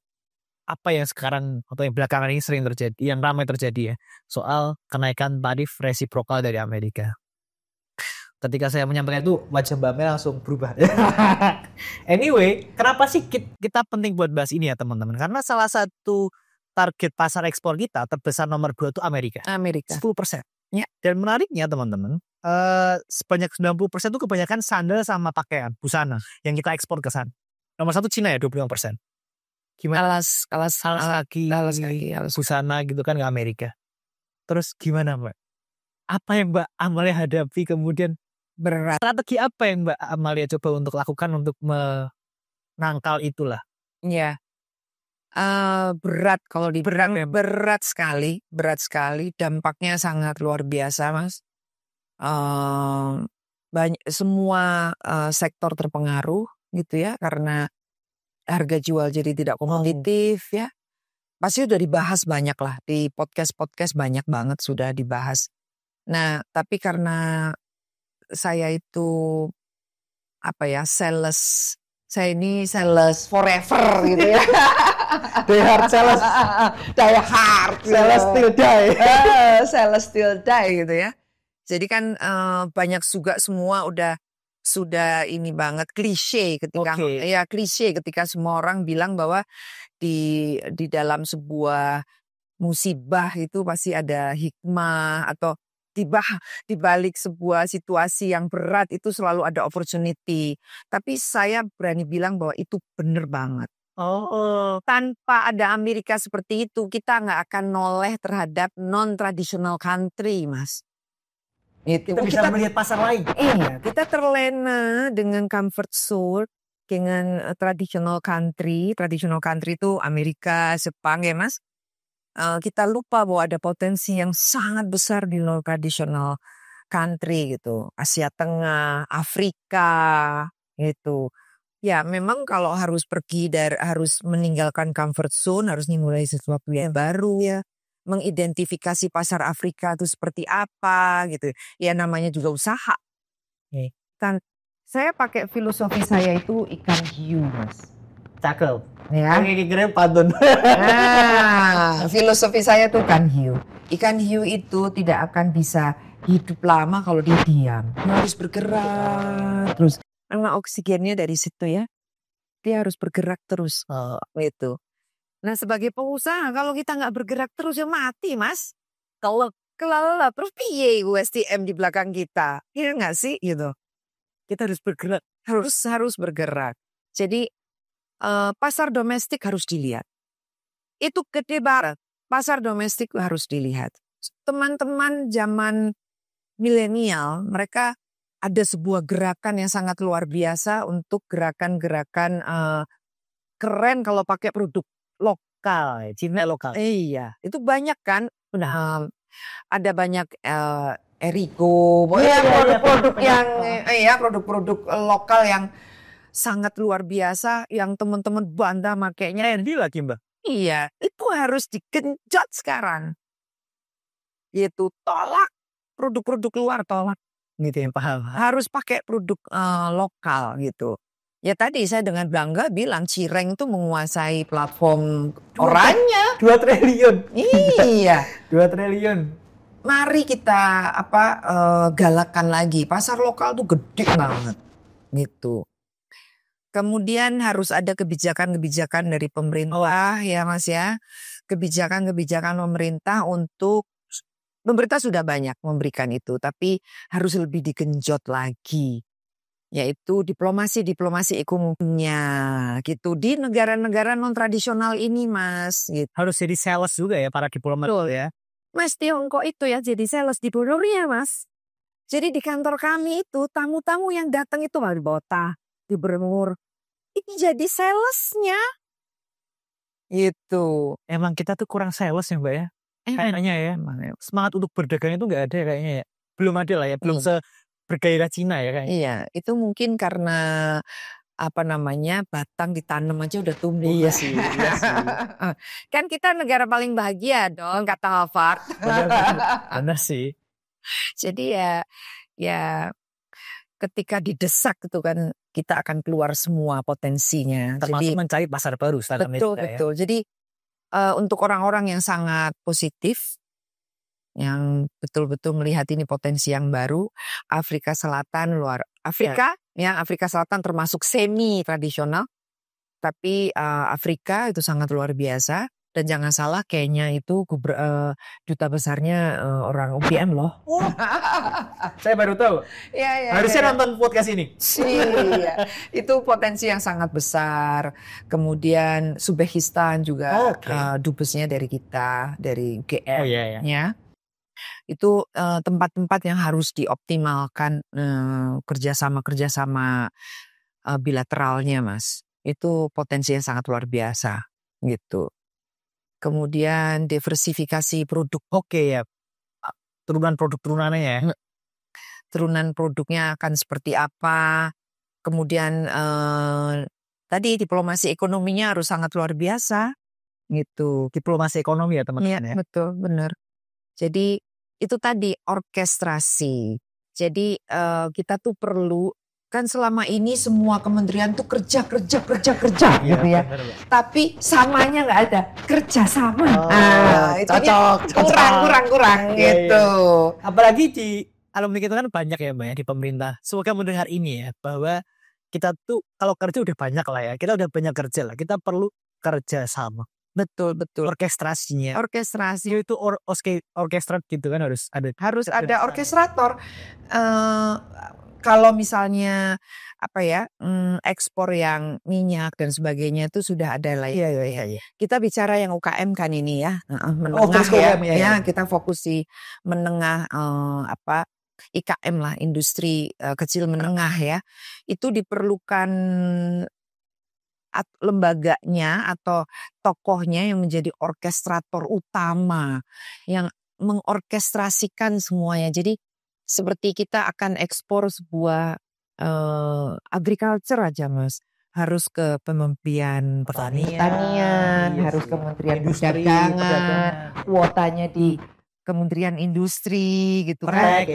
apa yang sekarang atau yang belakangan ini sering terjadi, yang ramai terjadi ya, soal kenaikan tarif resiprokal dari Amerika. Ketika saya menyampaikan itu, wajah Mbak Mel langsung berubah. Anyway, kenapa sih kita penting buat bahas ini ya teman-teman? Karena salah satu target pasar ekspor kita terbesar nomor 2 itu Amerika. 10%. Ya. Dan menariknya teman-teman, sebanyak 90% itu kebanyakan sandal sama pakaian, busana yang kita ekspor ke sana. Nomor 1 Cina ya 25%. Gimana? Alas kaki, busana gitu kan ke Amerika. Terus gimana Mbak? Apa yang Mbak Amalia hadapi kemudian? Berat. Strategi apa yang Mbak Amalia coba untuk lakukan untuk menangkal itulah? Iya. Berat kalau di berat sekali, dampaknya sangat luar biasa Mas. Banyak semua sektor terpengaruh gitu ya, karena harga jual jadi tidak kompetitif ya. Pasti udah dibahas banyak lah di podcast banyak banget sudah dibahas. Nah tapi karena saya itu sales, saya ini sales forever gitu ya. Die hard sales still die. Sales still die gitu ya. Jadi kan banyak juga semua sudah ini banget klise ketika semua orang bilang bahwa di dalam sebuah musibah itu pasti ada hikmah, atau di balik sebuah situasi yang berat itu selalu ada opportunity. Tapi saya berani bilang bahwa itu benar banget. Tanpa ada Amerika seperti itu, kita nggak akan noleh terhadap non-traditional country, Mas. Kita bisa melihat pasar lain. Iya, kita terlena dengan comfort zone, dengan traditional country. Traditional country itu Amerika, Jepang ya, Mas. Kita lupa bahwa ada potensi yang sangat besar di non-traditional country gitu. Asia Tengah, Afrika gitu. Ya memang kalau harus harus meninggalkan comfort zone, harus memulai sesuatu yang baru ya. Mengidentifikasi pasar Afrika itu seperti apa gitu. Ya namanya juga usaha. Kan saya pakai filosofi saya itu ikan hiu Mas. Cakep. Ya. Kira-kira pantun. Filosofi saya tuh ikan hiu. Ikan hiu itu tidak akan bisa hidup lama kalau dia diam. Dia harus bergerak terus. Karena oksigennya dari situ ya. Dia harus bergerak terus. Gitu. Nah sebagai pengusaha kalau kita nggak bergerak terus ya mati Mas. Kalau kelelep terus piye USTM di belakang kita. Iya nggak sih gitu. Kita harus bergerak. Harus bergerak. Jadi pasar domestik harus dilihat. Itu gede banget. Pasar domestik harus dilihat. Teman-teman zaman milenial, mereka ada sebuah gerakan yang sangat luar biasa untuk gerakan-gerakan keren kalau pakai produk lokal, Cina lokal. Iya, itu banyak kan. Ada banyak Erigo, produk-produk yang produk-produk lokal yang sangat luar biasa yang teman-teman bangga makainya. Handy lagi Mbak. Iya, itu harus digenjot sekarang. Itu tolak produk-produk luar, tolak. Gitu ya, paham. Harus pakai produk lokal gitu. Ya tadi saya dengan bangga bilang Cireng tuh menguasai platform oranye 2 triliun. Iya. 2 triliun. Mari kita galakan lagi. Pasar lokal tuh gede banget. Gitu. Kemudian harus ada kebijakan-kebijakan dari pemerintah ya Mas ya. Kebijakan-kebijakan pemerintah sudah banyak memberikan itu, tapi harus lebih digenjot lagi. Yaitu diplomasi ekonominya gitu di negara-negara non-tradisional ini Mas. Gitu. Harus jadi sales juga ya para diplomat ya. Mas Tiongkok itu ya jadi sales di Bonoria Mas. Jadi di kantor kami itu tamu-tamu yang datang itu di Bota, di Bermur, ini jadi salesnya. Gitu. Emang kita tuh kurang sales ya Mbak ya. Kayaknya ya. Semangat untuk berdagang itu nggak ada kayaknya ya. Belum ada lah ya. Belum sebergairah Cina ya kayaknya. Iya, itu mungkin karena batang ditanam aja udah tumbuh. Iya sih. Kan kita negara paling bahagia dong kata Harvard. Benar sih. Jadi ya ketika didesak itu kan kita akan keluar semua potensinya. Termasuk mencari pasar baru. Betul. Jadi untuk orang-orang yang sangat positif, yang betul-betul melihat ini potensi yang baru, Afrika Selatan Afrika Selatan termasuk semi tradisional, tapi Afrika itu sangat luar biasa. Dan jangan salah Kenya itu duta besarnya orang UGM loh. Saya baru tahu. Harusnya nonton podcast ini. Iya, itu potensi yang sangat besar. Kemudian Uzbekistan juga dubesnya dari kita, dari UGM. Ya. Itu tempat-tempat yang harus dioptimalkan kerjasama bilateralnya Mas. Itu potensi yang sangat luar biasa gitu. Kemudian diversifikasi produk. Ya. Turunan produk turunannya ya. Turunan produknya akan seperti apa. Kemudian tadi diplomasi ekonominya harus sangat luar biasa gitu. Diplomasi ekonomi ya teman-teman ya. Betul, benar. Jadi itu tadi orkestrasi. Jadi kita tuh perlu, kan selama ini semua kementerian tuh kerja gitu ya. Tapi samanya nggak ada, kerja sama. Itu kurang gitu. Apalagi di alumni kita kan banyak ya Mbak ya di pemerintah. Semoga mendengar ini ya, bahwa kita tuh kalau kerja udah banyak lah ya. Kita udah banyak kerja lah. Kita perlu kerja sama. Betul. Orkestrasi itu orkestrat gitu kan harus ada orkestrator. Kalau misalnya ekspor yang minyak dan sebagainya itu sudah ada lah. Iya. Kita bicara yang UKM kan ini ya, menengah ya. Kita fokus di menengah IKM lah, industri kecil menengah ya. Itu diperlukan lembaganya atau tokohnya yang menjadi orkestrator utama yang mengorkestrasikan semuanya. Jadi seperti kita akan ekspor sebuah agriculture aja Mas, harus ke Kementerian Pertanian, harus Kementerian Perdagangan, kuotanya di Kementerian Industri gitu kan.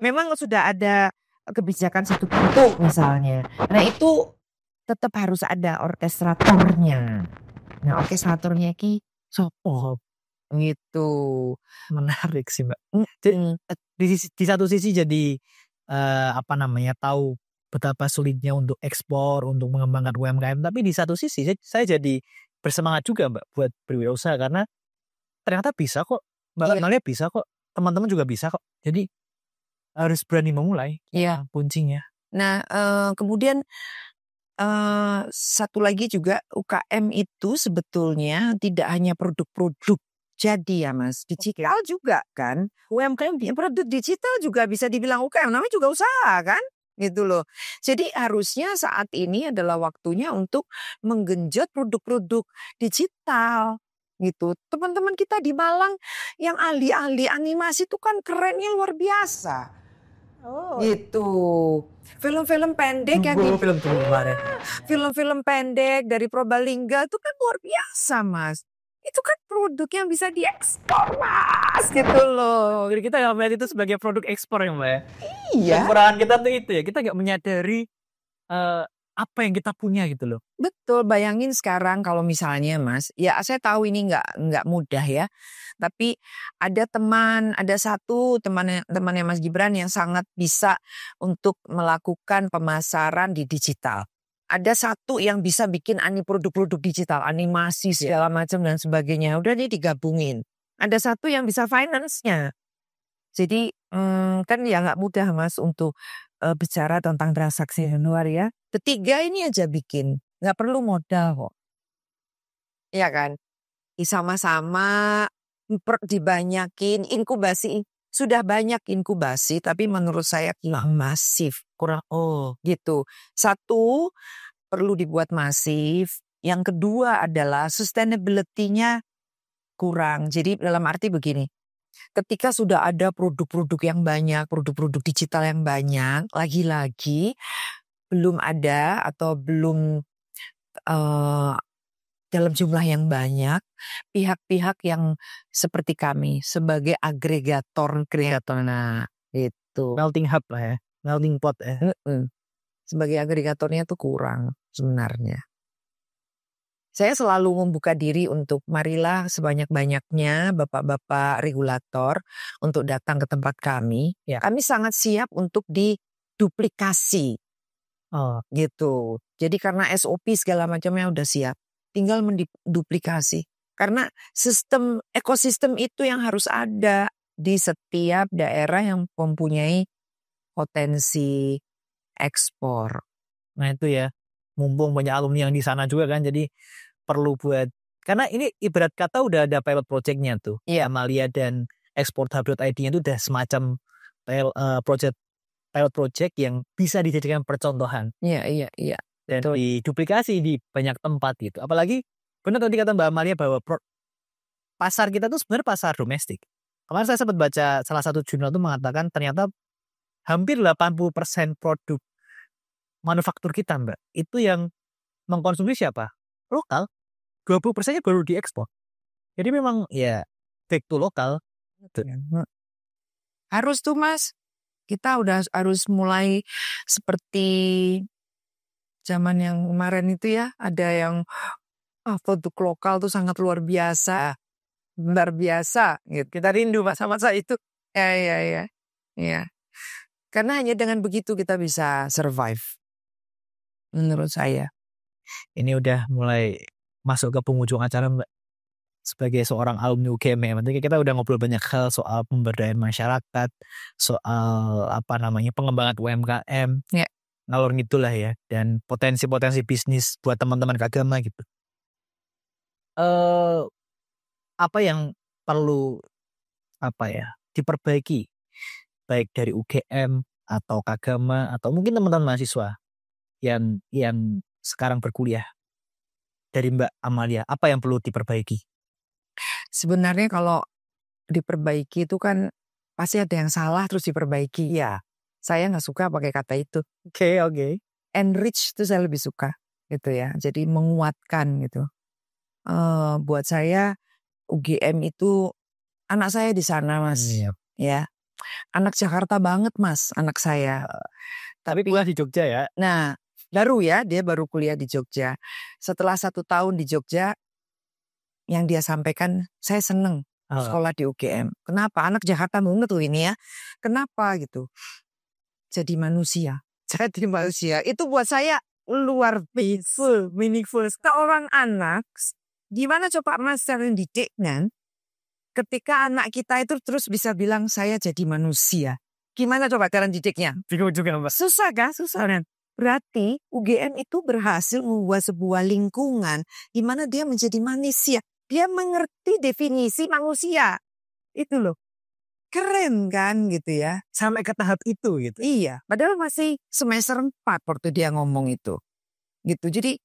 Memang sudah ada kebijakan satu pintu misalnya. Nah itu tetap harus ada orkestratornya. Nah orkestratornya sopo gitu. Menarik sih Mbak. Di satu sisi jadi tahu betapa sulitnya untuk ekspor, untuk mengembangkan UMKM, tapi di satu sisi saya jadi bersemangat juga Mbak buat berwirausaha karena ternyata bisa kok. Mbak Nalia bisa kok, teman-teman juga bisa kok. Jadi harus berani memulai. Iya, kuncinya. Nah, kemudian satu lagi juga UKM itu sebetulnya tidak hanya produk-produk jadi ya Mas, digital juga kan. UMKM produk digital juga bisa dibilang UKM, namanya juga usaha kan, gitu loh. Jadi harusnya saat ini adalah waktunya untuk menggenjot produk-produk digital gitu. Teman-teman kita di Malang yang ahli-ahli animasi itu kan kerennya luar biasa. Gitu. Film-film pendek film-film pendek dari Probalingga itu kan luar biasa Mas. Itu kan produk yang bisa diekspor Mas gitu loh. Jadi kita nggak melihat itu sebagai produk ekspor ya Mbak ya. Iya. Kekurangan kita tuh itu ya, kita nggak menyadari apa yang kita punya gitu loh. Betul, bayangin sekarang kalau misalnya Mas, ya saya tahu ini nggak mudah ya. Tapi ada satu temannya Mas Gibran yang sangat bisa untuk melakukan pemasaran di digital. Ada satu yang bisa bikin produk-produk digital, animasi segala macam dan sebagainya. Udah nih digabungin. Ada satu yang bisa finance-nya. Jadi kan ya nggak mudah Mas untuk bicara tentang transaksi di luar ya. Ketiga ini aja bikin, nggak perlu modal kok. Iya kan? Sama-sama dibanyakin inkubasi. Sudah banyak inkubasi tapi menurut saya kurang masif. Kurang Gitu. Satu, perlu dibuat masif. Yang kedua adalah sustainability-nya kurang. Jadi dalam arti begini. Ketika sudah ada produk-produk yang banyak, produk-produk digital yang banyak, lagi-lagi belum ada atau belum dalam jumlah yang banyak, pihak-pihak yang seperti kami sebagai agregator kreator. Nah, itu. melting hub lah ya, melting pot ya. Sebagai agregatornya tuh kurang sebenarnya. Saya selalu membuka diri untuk marilah sebanyak-banyaknya bapak-bapak regulator untuk datang ke tempat kami. Ya. Kami sangat siap untuk diduplikasi gitu. Jadi karena SOP segala macamnya udah siap. Tinggal menduplikasi. Karena ekosistem itu yang harus ada di setiap daerah yang mempunyai potensi ekspor. Nah itu ya, mumpung banyak alumni yang di sana juga kan, jadi perlu buat, karena ini ibarat kata udah ada pilot project-nya tuh. Iya. Amalia dan exporthub.id itu udah semacam pilot project yang bisa dijadikan percontohan. Iya. Dan Betul. diduplikasi di banyak tempat gitu. Apalagi benar tadi kata Mbak Amalia bahwa pasar kita tuh sebenarnya pasar domestik. Kemarin saya sempat baca salah satu jurnal tuh mengatakan ternyata hampir 80% produk manufaktur kita Mbak, itu yang mengkonsumsi siapa? Lokal. 20%-nya baru diekspor. Jadi memang ya back to lokal. Harus tuh Mas. Kita udah harus mulai seperti zaman yang kemarin itu ya. Ada yang produk lokal tuh sangat luar biasa. Benar biasa gitu. Kita rindu masa-masa itu. Ya. Karena hanya dengan begitu kita bisa survive. Menurut saya. Ini udah mulai masuk ke penghujung acara Mbak. Sebagai seorang alumni UGM, nanti kita udah ngobrol banyak hal soal pemberdayaan masyarakat, soal pengembangan UMKM, ngalor ngidul lah ya, dan potensi-potensi bisnis buat teman-teman Kagama gitu. Apa yang perlu diperbaiki baik dari UGM atau Kagama atau mungkin teman-teman mahasiswa yang sekarang berkuliah, dari Mbak Amalia, apa yang perlu diperbaiki? Sebenarnya kalau diperbaiki itu kan pasti ada yang salah terus diperbaiki. Ya, saya nggak suka pakai kata itu. Oke. Enrich itu saya lebih suka gitu ya. Jadi menguatkan gitu. Buat saya UGM itu anak saya di sana Mas. Ya. Anak Jakarta banget Mas, anak saya. Tapi kuliah di Jogja ya. Nah, dia baru kuliah di Jogja. Setelah 1 tahun di Jogja, yang dia sampaikan, saya seneng sekolah di UGM. Kenapa? Anak Jakarta banget tuh ini ya. Kenapa gitu? Jadi manusia. Itu buat saya luar biasa, meaningful. Seorang anak, gimana coba Mas cara didiknya? Ketika anak kita itu terus bisa bilang saya jadi manusia. Gimana coba cara didiknya? Bingung juga Mbak. Susah kan? Susah kan? Berarti UGM itu berhasil membuat sebuah lingkungan di mana dia menjadi manusia. Dia mengerti definisi manusia. Itu loh. Keren kan gitu ya. Sampai ke tahap itu gitu. Iya. Padahal masih semester 4 waktu dia ngomong itu. Gitu. Jadi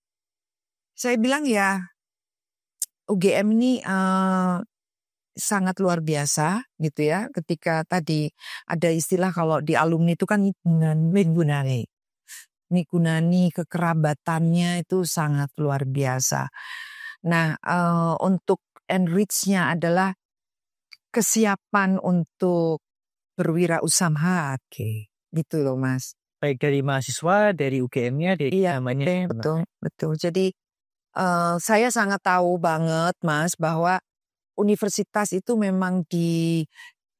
saya bilang ya UGM ini sangat luar biasa gitu ya. Ketika tadi ada istilah kalau di alumni itu kan Nikunani kekerabatannya itu sangat luar biasa. Nah, untuk enrich-nya adalah kesiapan untuk berwirausaha. Gitu loh Mas. baik dari mahasiswa, dari UGM-nya, dari namanya. Betul. Jadi saya sangat tahu banget Mas bahwa universitas itu memang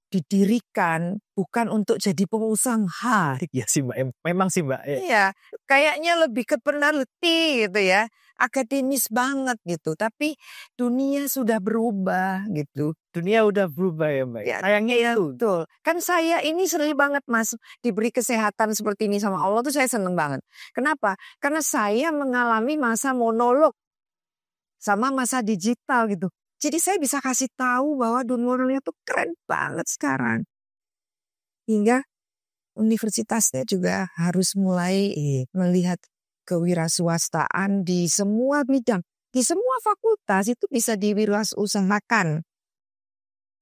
didirikan bukan untuk jadi pengusaha. Iya sih Mbak, memang sih Mbak. Iya, kayaknya lebih ke peneliti gitu ya, akademis banget gitu. Tapi dunia sudah berubah gitu. Dunia udah berubah ya Mbak. Ya, Sayangnya iya, itu. betul. Kan saya ini sering banget Mas diberi kesehatan seperti ini sama Allah tuh saya seneng banget. Kenapa? Karena saya mengalami masa monolog sama masa digital gitu. Jadi saya bisa kasih tahu bahwa dunia tuh keren banget sekarang. Hingga universitasnya juga harus mulai melihat kewirausahaan di semua bidang. Di semua fakultas itu bisa diwirausahakan.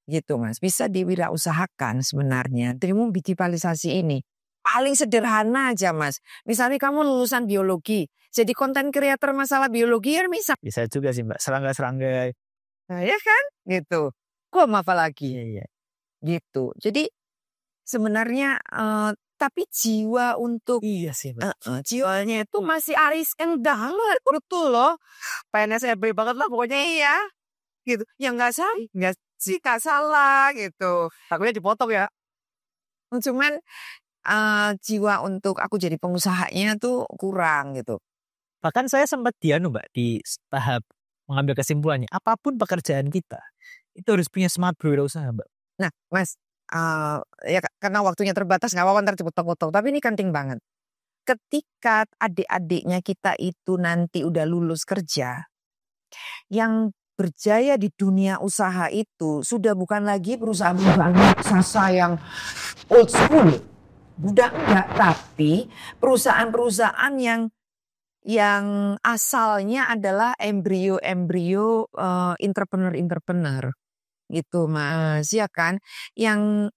Gitu Mas, bisa diwirausahakan sebenarnya. Ilmu digitalisasi ini. Paling sederhana aja Mas. Misalnya kamu lulusan biologi. Jadi konten kreator masalah biologi ya bisa. Bisa juga sih Mbak, serangga-serangga. Nah ya kan? Gitu. Kok apa lagi? Iya. Gitu. Jadi sebenarnya tapi jiwa untuk Iya sih Mbak. jiwanya itu masih aris endang betul loh. PNSRB banget lah pokoknya ya. Gitu. Yang nggak salah, nggak salah gitu. Takutnya dipotong ya. Cuman jiwa untuk aku jadi pengusahanya tuh kurang gitu. Bahkan saya sempat Mbak di tahap mengambil kesimpulannya. Apapun pekerjaan kita itu harus punya semangat berwirausaha Mbak. Nah Mas, ya karena waktunya terbatas nggak apa-apa ntar cepet-cepet. Tapi ini penting banget. Ketika adik-adiknya kita itu nanti udah lulus kerja, yang berjaya di dunia usaha itu sudah bukan lagi perusahaan-perusahaan raksasa yang old school. Udah enggak, tapi perusahaan-perusahaan yang asalnya adalah embrio-embrio entrepreneur gitu Mas, ya kan? Yang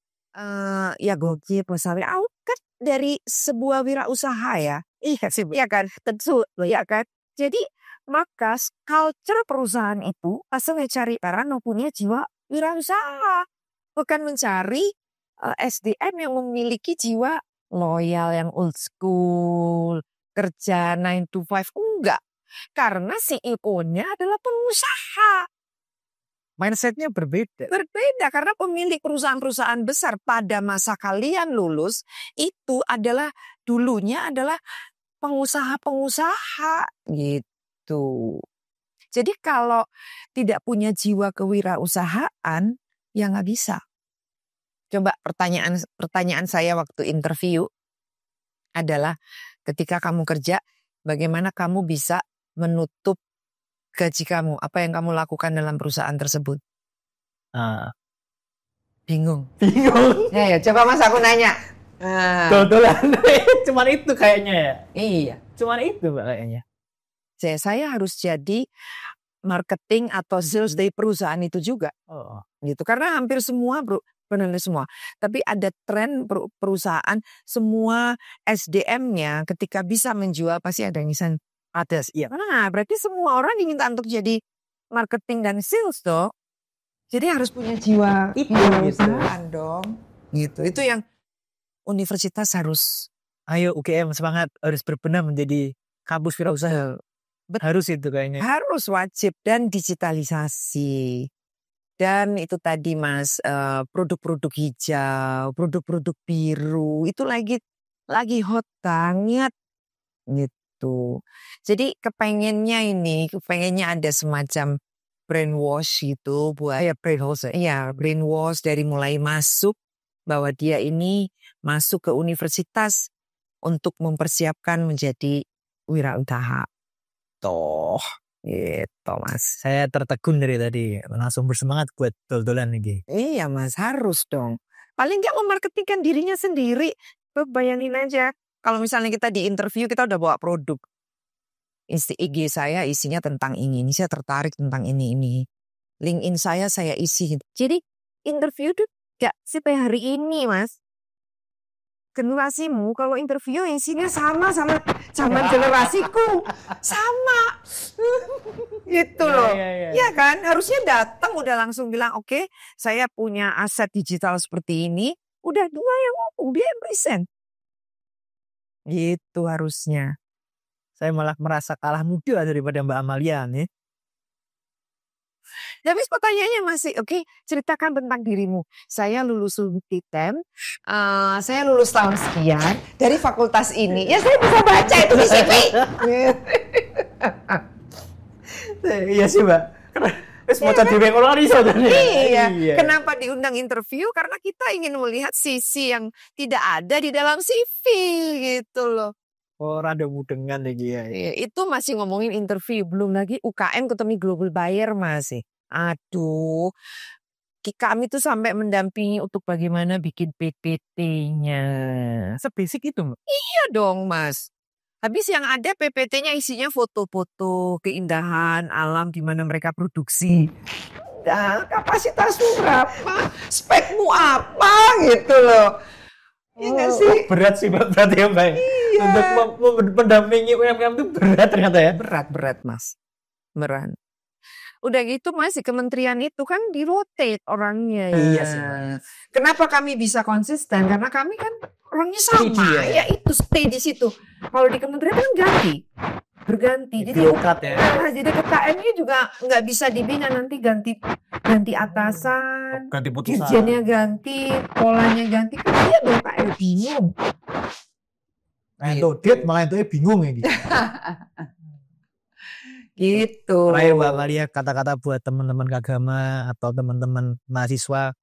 ya Gojek misalnya kan dari sebuah wirausaha ya. Iya sih, ya kan? Tentu, ya kan? Jadi maka culture perusahaan itu asalnya cari orang yang punya jiwa wirausaha, bukan mencari SDM yang memiliki jiwa loyal yang old school, kerja 9 to 5 enggak. Karena CEO-nya adalah pengusaha. Mindsetnya berbeda. Berbeda karena pemilik perusahaan-perusahaan besar pada masa kalian lulus itu adalah dulunya adalah pengusaha-pengusaha gitu. Jadi kalau tidak punya jiwa kewirausahaan ya nggak bisa. Coba pertanyaan saya waktu interview adalah ketika kamu kerja bagaimana kamu bisa menutup gaji kamu, apa yang kamu lakukan dalam perusahaan tersebut? Bingung. Ya, coba Mas aku nanya. Dodolan. Cuman itu kayaknya ya. Iya. Cuman itu Mbak kayaknya. Saya harus jadi marketing atau sales dari perusahaan itu juga. Gitu. Karena hampir semua benar semua. Tapi ada tren perusahaan semua SDM-nya ketika bisa menjual pasti ada yang bisa. Ada, iya. Nah, berarti semua orang diminta untuk jadi marketing dan sales dong. Jadi harus punya jiwa perusahaan dong. Gitu. Itu yang universitas harus. Ayo UGM semangat, harus berbenah menjadi kampus wirausaha. Harus itu kayaknya. Harus wajib dan digitalisasi. Dan itu tadi Mas, produk-produk hijau, produk-produk biru itu lagi hot banget gitu. Jadi kepengennya ada semacam brainwash gitu buat brainwash dari mulai masuk bahwa dia ini masuk ke universitas untuk mempersiapkan menjadi wirausaha. Toh gitu Mas. Saya tertegun dari tadi, langsung bersemangat buat dol-dolan nih. Iya Mas, harus dong. Paling nggak memarketingkan dirinya sendiri. Bayangin aja. Kalau misalnya kita di interview kita udah bawa produk. IG saya isinya tentang ini saya tertarik tentang ini. LinkedIn saya isi. Jadi interview tuh gak sampai hari ini Mas. Generasimu kalau interview isinya sama generasiku. Sama. Gitu loh. Ya kan? Harusnya datang udah langsung bilang, oke, saya punya aset digital seperti ini. Udah 2 yang ngomong, dia yang present. Gitu harusnya. Saya malah merasa kalah muda daripada Mbak Amalia nih. Tapi pertanyaannya masih, oke, ceritakan tentang dirimu. Saya lulus Unitem, saya lulus tahun sekian dari fakultas ini. Ya saya bisa baca itu di CV. Iya sih Mbak. Wis mau jadi orang iso Iya. Kenapa diundang interview? Karena kita ingin melihat sisi yang tidak ada di dalam CV gitu loh. Orang ada mudengan lagi ya. Itu masih ngomongin interview, belum lagi UKM ketemu global buyer masih. Aduh, kami tuh sampai mendampingi untuk bagaimana bikin PPT-nya. Sebasic itu Mbak? Iya dong Mas. Habis yang ada PPT-nya isinya foto-foto keindahan alam di mana mereka produksi. Dan kapasitasmu berapa? Spekmu apa gitu loh. Iya nggak sih? Berat sih Mbak, berarti ya Mbak. Iya. Untuk mendampingi UMKM itu berat ternyata ya. Berat Mas. Berat. Udah gitu Mas, di kementerian itu kan di-rotate orangnya. Iya sih. Kenapa kami bisa konsisten? Karena kami kan orangnya sama. Ya itu stay di situ. Kalau di kementerian kan berganti. Jadi birokrat ya. Jadi KKM-nya juga nggak bisa dibina, nanti ganti atasan, ganti putusan, dirjennya ganti, polanya ganti. Kan dia dong kayak bingung. Nah itu dia malah itu bingung ya gitu. Gitu. Terakhir Mbak Amalia, kata-kata buat teman-teman Kagama atau teman-teman mahasiswa,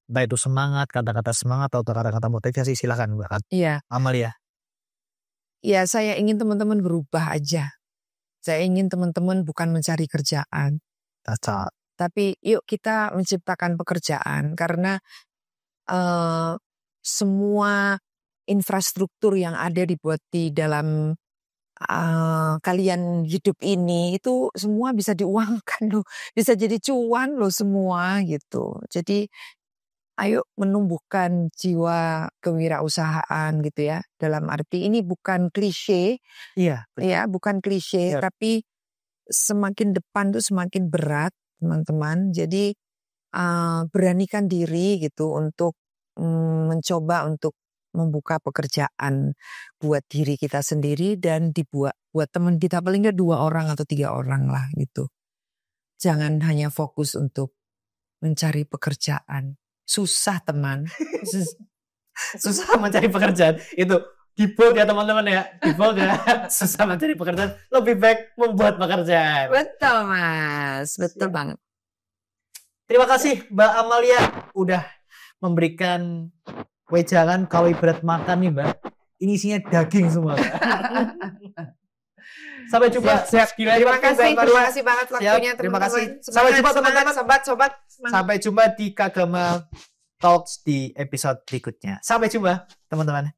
entah itu semangat, kata-kata semangat atau kata-kata motivasi, silakan Mbak. Iya. Amalia. Ya saya ingin teman-teman berubah aja. Saya ingin teman-teman bukan mencari kerjaan. Tapi yuk kita menciptakan pekerjaan, karena semua infrastruktur yang ada dibuat di dalam kalian hidup ini itu semua bisa diuangkan loh, bisa jadi cuan loh semua gitu. Jadi ayo menumbuhkan jiwa kewirausahaan gitu ya. Dalam arti ini bukan klise, ya bukan klise, tapi semakin depan tuh semakin berat teman-teman. Jadi beranikan diri gitu untuk mencoba untuk membuka pekerjaan buat diri kita sendiri dan dibuat buat teman kita, paling nggak 2 orang atau 3 orang lah gitu. Jangan hanya fokus untuk mencari pekerjaan. Susah teman. Susah mencari pekerjaan. Itu di-bold ya teman-teman ya. Di-bold ya. Susah mencari pekerjaan. Lebih baik membuat pekerjaan. Betul Mas. Betul banget. Terima kasih Mbak Amalia udah memberikan wejangan kalau ibarat makan nih Mbak. Ini isinya daging semua. Sampai jumpa. Terima kasih banget waktunya. Terima kasih. Sampai jumpa teman-teman. Sobat. Sampai jumpa di Kagama Talks di episode berikutnya. Sampai jumpa teman-teman.